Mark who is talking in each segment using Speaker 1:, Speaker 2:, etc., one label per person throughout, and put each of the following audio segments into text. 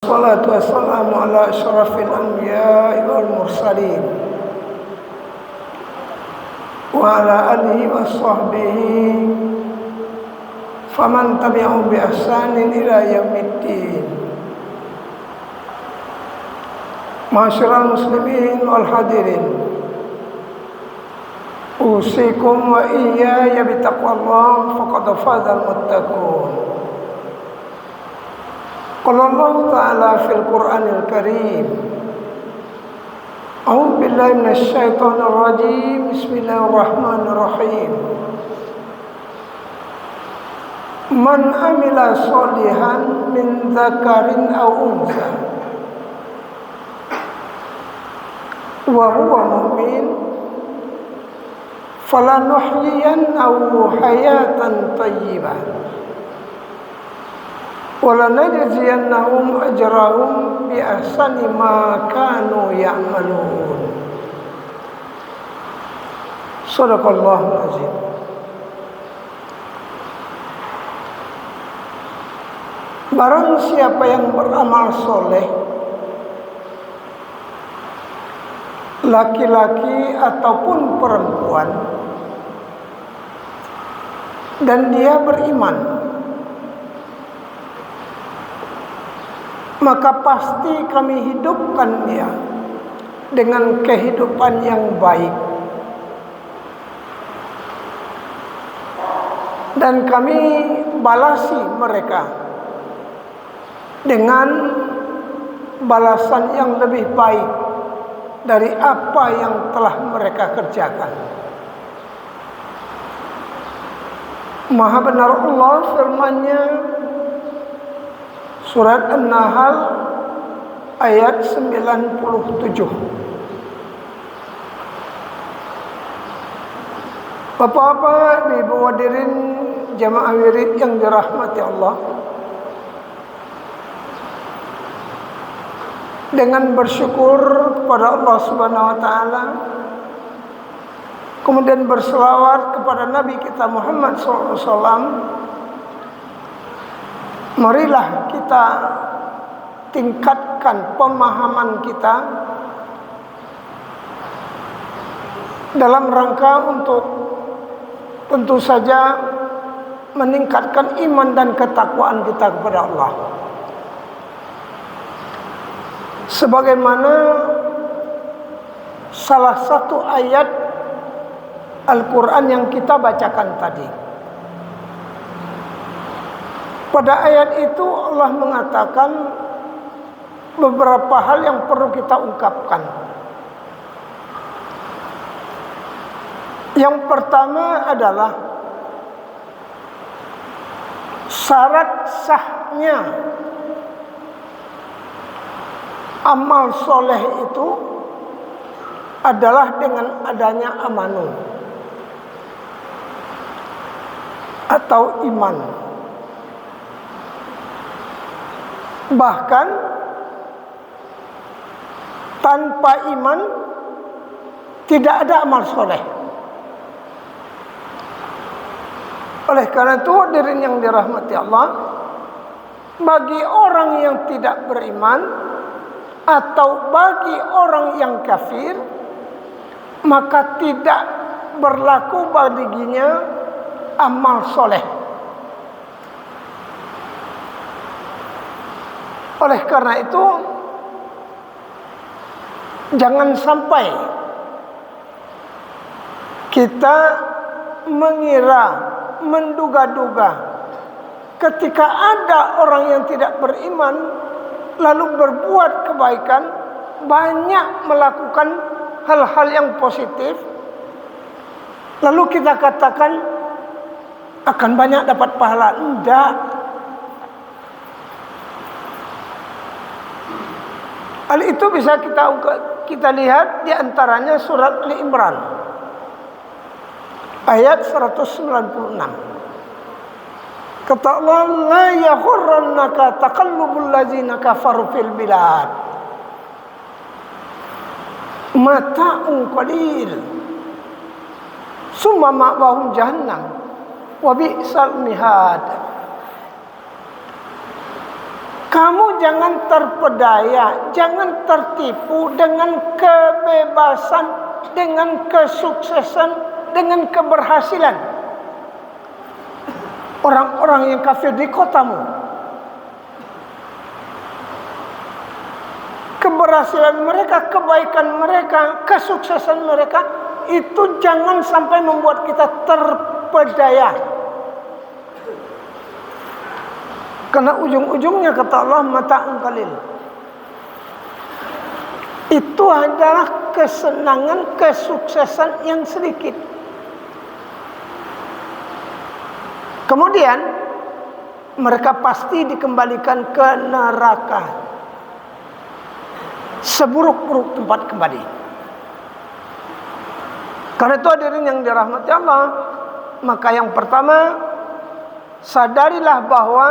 Speaker 1: Wassalatu wassalamu ala asyrafil anbiya'i wal mursalin wa ala alihi wa sahbihi faman tabi'ahum bi ihsanin ila yaumiddin. Ma'asyiral muslimin wal hadirin, usikum wa iyaya bitaqwallah faqad fazal muttaqun. Qala Allah Ta'ala fil Qur'anil Karim, A'udzu billahi minasy syaithanir rajim. Bismillahirrahmanirrahim. Man amila sholihan min dzakarin aw untha wa huwa mu'min falanuhyiyannahu hayatan thayyibah walanajziyannahum ajrahum bi ahsani ma kanu ya'malun. Shadaqallahul azim. Barang siapa yang beramal soleh, laki-laki ataupun perempuan, dan dia beriman, maka pasti kami hidupkan dia dengan kehidupan yang baik, dan kami balasi mereka dengan balasan yang lebih baik dari apa yang telah mereka kerjakan. Maha benar Allah firman-Nya, Surat An-Nahl ayat 97. Bapak-bapak, ibu hadirin jamaah wirid yang dirahmati Allah, dengan bersyukur kepada Allah Subhanahu wa taala, kemudian berselawat kepada Nabi kita Muhammad SAW, marilah kita tingkatkan pemahaman kita dalam rangka untuk tentu saja meningkatkan iman dan ketakwaan kita kepada Allah. Sebagaimana salah satu ayat Al-Quran yang kita bacakan tadi. Pada ayat itu Allah mengatakan beberapa hal yang perlu kita ungkapkan. Yang pertama adalah syarat sahnya amal soleh itu adalah dengan adanya amanun atau iman. Bahkan tanpa iman tidak ada amal soleh. Oleh karena itu, hadirin yang dirahmati Allah, bagi orang yang tidak beriman atau bagi orang yang kafir, maka tidak berlaku baginya amal soleh. Oleh karena itu, jangan sampai kita mengira, menduga-duga ketika ada orang yang tidak beriman lalu berbuat kebaikan, banyak melakukan hal-hal yang positif, lalu kita katakan akan banyak dapat pahala. Tidak. Hal itu bisa kita lihat di antaranya surat Ali Imran ayat 196. Kata Allah, la yaghurrannaka taqallubul ladzina kafaru fil bilad, mata'un qalil summa ma'wahum jahannam wa bi'sal mihad. Kamu jangan terpedaya, jangan tertipu dengan kebebasan, dengan kesuksesan, dengan keberhasilan orang-orang yang kafir di kotamu. Keberhasilan mereka, kebaikan mereka, kesuksesan mereka, itu jangan sampai membuat kita terpedaya. Karena ujung-ujungnya kata Allah, mata'un qalil. Itu adalah kesenangan, kesuksesan yang sedikit. Kemudian mereka pasti dikembalikan ke neraka, seburuk-buruk tempat kembali. Karena itu hadirin yang dirahmati Allah, maka yang pertama, sadarilah bahwa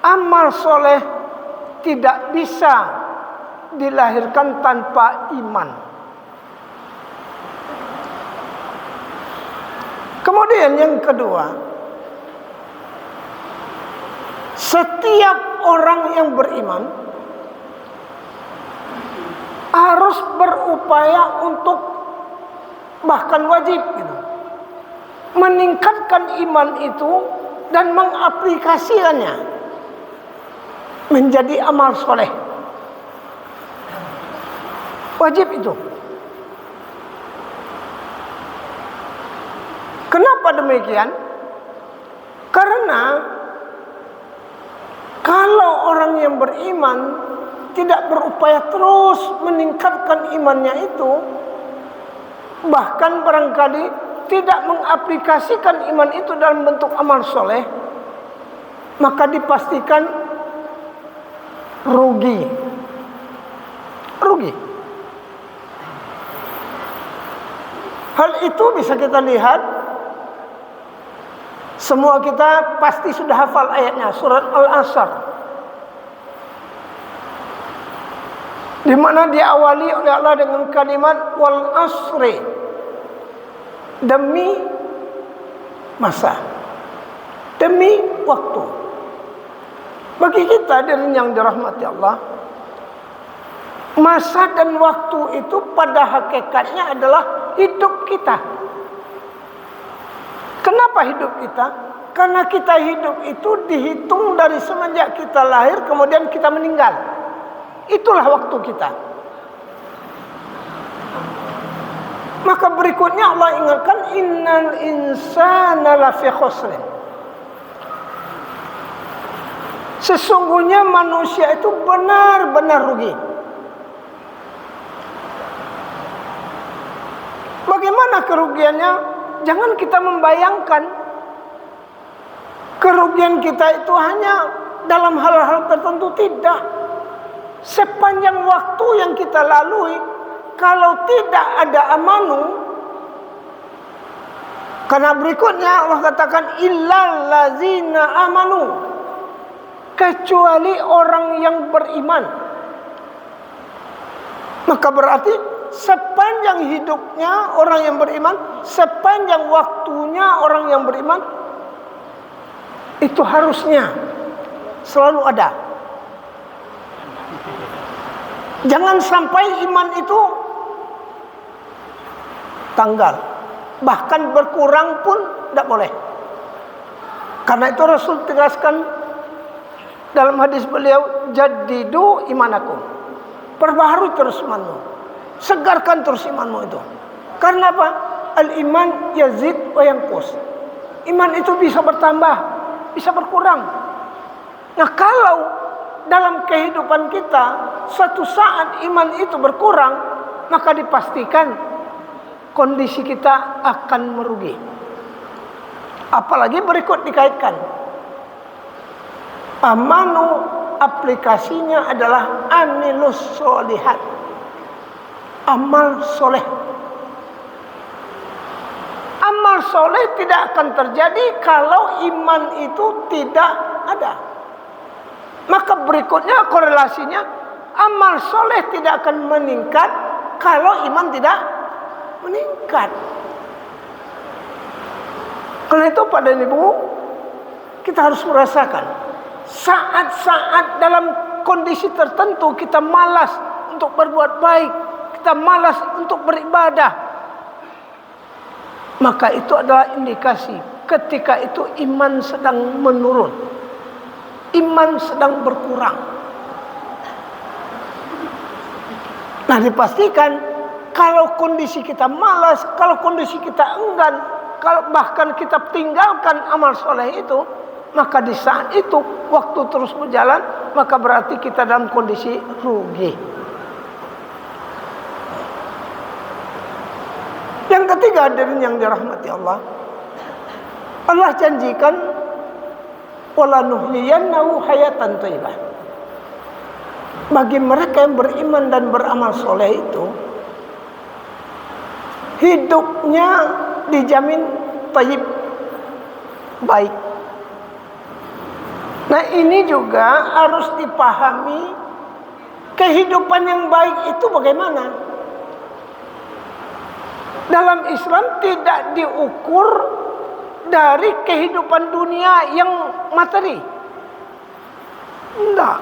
Speaker 1: amal soleh tidak bisa dilahirkan tanpa iman. Kemudian yang kedua, setiap orang yang beriman harus berupaya untuk, bahkan wajib gitu, meningkatkan iman itu dan mengaplikasikannya menjadi amal soleh. Wajib itu. Kenapa demikian? Karena kalau orang yang beriman tidak berupaya terus meningkatkan imannya itu, bahkan barangkali tidak mengaplikasikan iman itu dalam bentuk amal soleh, maka dipastikan rugi. Hal itu bisa kita lihat, semua kita pasti sudah hafal ayatnya, surat Al-Asr, di mana diawali oleh Allah dengan kalimat wal asri, demi masa, demi waktu. Bagi kita dan yang dirahmati Allah, masa dan waktu itu pada hakikatnya adalah hidup kita. Kenapa hidup kita? Karena kita hidup itu dihitung dari semenjak kita lahir kemudian kita meninggal. Itulah waktu kita. Maka berikutnya Allah ingatkan, innal insana lafi khusrin. Sesungguhnya manusia itu benar-benar rugi. Bagaimana kerugiannya? Jangan kita membayangkan kerugian kita itu hanya dalam hal-hal tertentu. Tidak. Sepanjang waktu yang kita lalui, kalau tidak ada amanu, karena berikutnya Allah katakan illal ladzina amanu, kecuali orang yang beriman. Maka berarti sepanjang hidupnya orang yang beriman, sepanjang waktunya orang yang beriman, itu harusnya selalu ada. Jangan sampai iman itu tanggal, bahkan berkurang pun tidak boleh. Karena itu Rasul tegaskan dalam hadis beliau, jaddidu imanakum, perbaharui terus imanmu, segarkan terus imanmu itu. Karena apa? Al-iman yazid wa yanqus. Iman itu bisa bertambah, bisa berkurang. Nah, kalau dalam kehidupan kita suatu saat iman itu berkurang, maka dipastikan kondisi kita akan merugi. Apalagi berikut dikaitkan, amanu aplikasinya adalah amilus solihat, amal soleh. Amal soleh tidak akan terjadi kalau iman itu tidak ada. Maka berikutnya korelasinya, amal soleh tidak akan meningkat kalau iman tidak meningkat. Karena itu pada ibu, kita harus merasakan saat-saat dalam kondisi tertentu kita malas untuk berbuat baik, kita malas untuk beribadah, maka itu adalah indikasi ketika itu iman sedang menurun, iman sedang berkurang. Nah, dipastikan kalau kondisi kita malas, kalau kondisi kita enggan, kalau bahkan kita tinggalkan amal soleh itu, maka di saat itu waktu terus berjalan, maka berarti kita dalam kondisi rugi. Yang ketiga, hadirin yang dirahmati Allah, Allah janjikan wala nuhyiyannahu hayatan thayyibah. Bagi mereka yang beriman dan beramal soleh itu, hidupnya dijamin thayyib, baik. Nah, ini juga harus dipahami, kehidupan yang baik itu bagaimana. Dalam Islam tidak diukur dari kehidupan dunia yang materi. Enggak.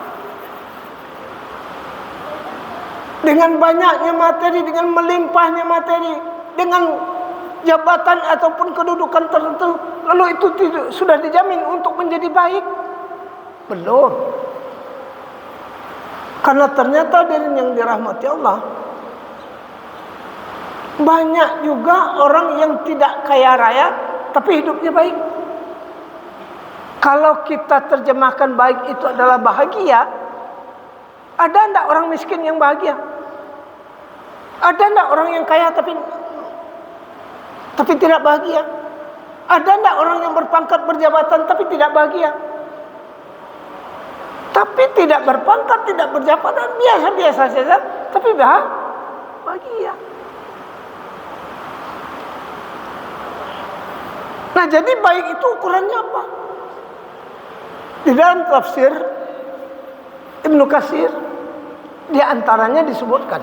Speaker 1: Dengan banyaknya materi, dengan melimpahnya materi, dengan jabatan ataupun kedudukan tertentu, lalu itu sudah dijamin untuk menjadi baik? Belum. Karena ternyata dari yang dirahmati Allah, banyak juga orang yang tidak kaya raya tapi hidupnya baik. Kalau kita terjemahkan baik itu adalah bahagia, ada enggak orang miskin yang bahagia? Ada enggak orang yang kaya tapi tidak bahagia? Ada enggak orang yang berpangkat berjabatan tapi tidak bahagia? Tapi tidak berpangkat, tidak berjabatan, biasa-biasa saja, tapi bahagia. Nah, jadi baik itu ukurannya apa? Di dalam tafsir Ibnu Katsir, di antaranya disebutkan,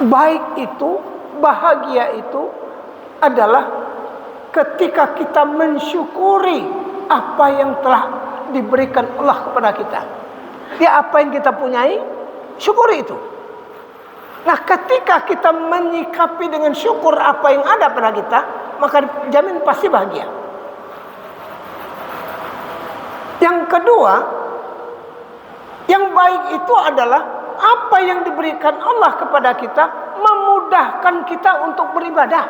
Speaker 1: baik itu, bahagia itu adalah ketika kita mensyukuri apa yang telah diberikan Allah kepada kita. Ya, apa yang kita punyai, syukuri itu. Nah, ketika kita menyikapi dengan syukur apa yang ada pada kita, maka jamin pasti bahagia. Yang kedua, yang baik itu adalah apa yang diberikan Allah kepada kita memudahkan kita untuk beribadah.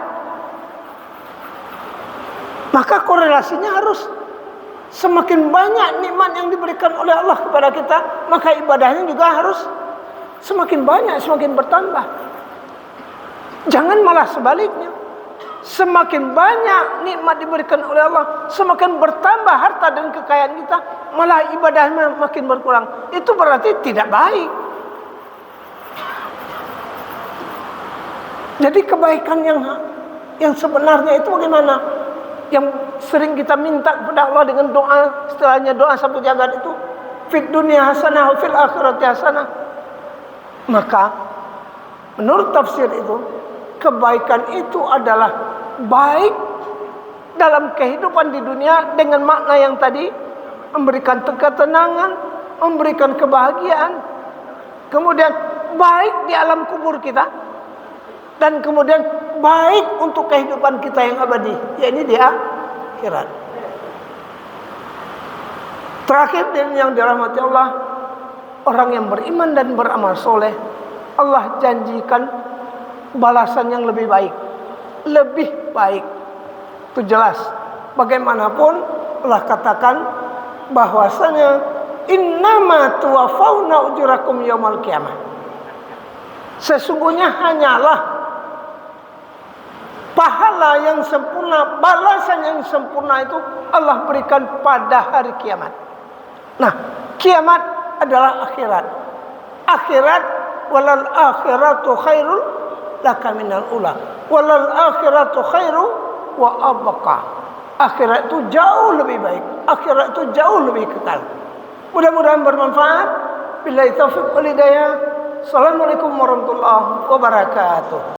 Speaker 1: Maka korelasinya harus semakin banyak nikmat yang diberikan oleh Allah kepada kita, maka ibadahnya juga harus semakin banyak, semakin bertambah. Jangan malah sebaliknya. Semakin banyak nikmat diberikan oleh Allah, semakin bertambah harta dan kekayaan kita, malah ibadahnya makin berkurang. Itu berarti tidak baik. Jadi kebaikan yang sebenarnya itu bagaimana? Yang sering kita minta kepada Allah dengan doa, setelahnya doa sapu jagat itu, fid dunya hasanah fil akhirati hasanah. Maka menurut tafsir itu, kebaikan itu adalah baik dalam kehidupan di dunia dengan makna yang tadi, memberikan ketenangan, memberikan kebahagiaan, kemudian baik di alam kubur kita, dan kemudian baik untuk kehidupan kita yang abadi, yakni di akhirat. Terakhir dan yang dirahmati Allah, orang yang beriman dan beramal soleh, Allah janjikan balasan yang lebih baik. Lebih baik. Itu jelas. Bagaimanapun Allah katakan bahwasanya innama tuwaffawna ujurakum yaumal qiyamah. Sesungguhnya hanyalah pahala yang sempurna, balasan yang sempurna itu Allah berikan pada hari kiamat. Nah, kiamat adalah akhirat. Akhirat, walal akhiratu khairul laka minal ula, walal akhiratu khairu wa abqa. Akhirat itu jauh lebih baik, akhirat itu jauh lebih kekal. Mudah-mudahan bermanfaat. Billahi taufiq wal hidayah. Assalamualaikum warahmatullahi wabarakatuh.